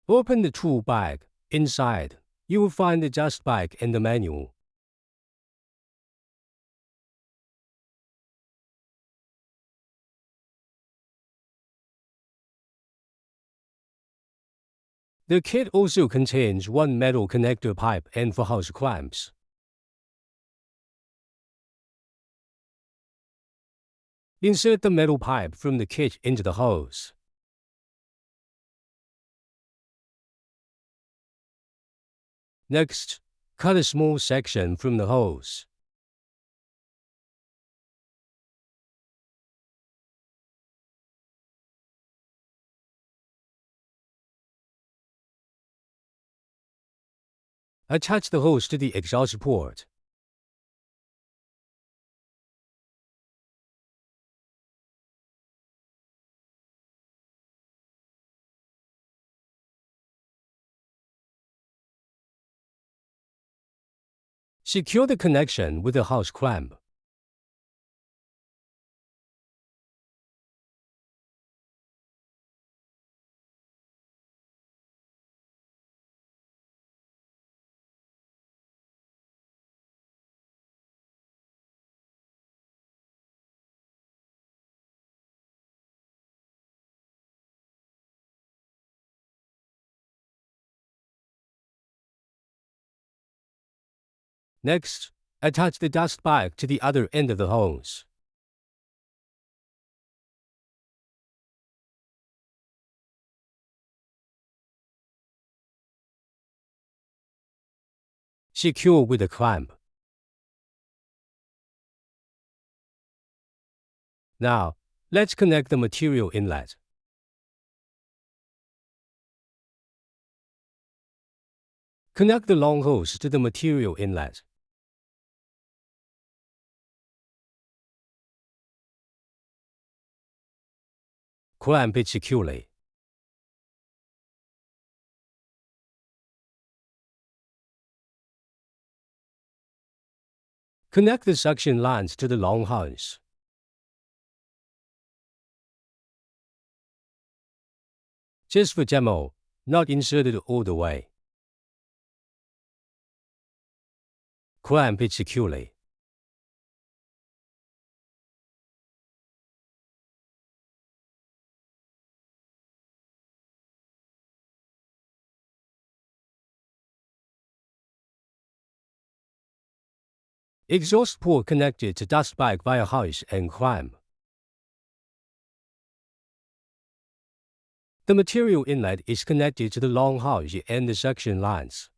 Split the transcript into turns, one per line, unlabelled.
Open the tool bag. Inside, you will find the dust bag and the manual. The kit also contains one metal connector pipe and 4 hose clamps. Insert the metal pipe from the kit into the hose. Next, cut a small section from the hose. Attach the hose to the exhaust port. Secure the connection with the hose clamp. Next, attach the dust bag to the other end of the hose. Secure with a clamp. Now, let's connect the material inlet. Connect the long hose to the material inlet. Clamp it securely. Connect the suction lines to the long hose. Just for demo, not inserted all the way. Clamp it securely. Exhaust port connected to dust bag via hose and clamp. The material inlet is connected to the long hose and the suction lines.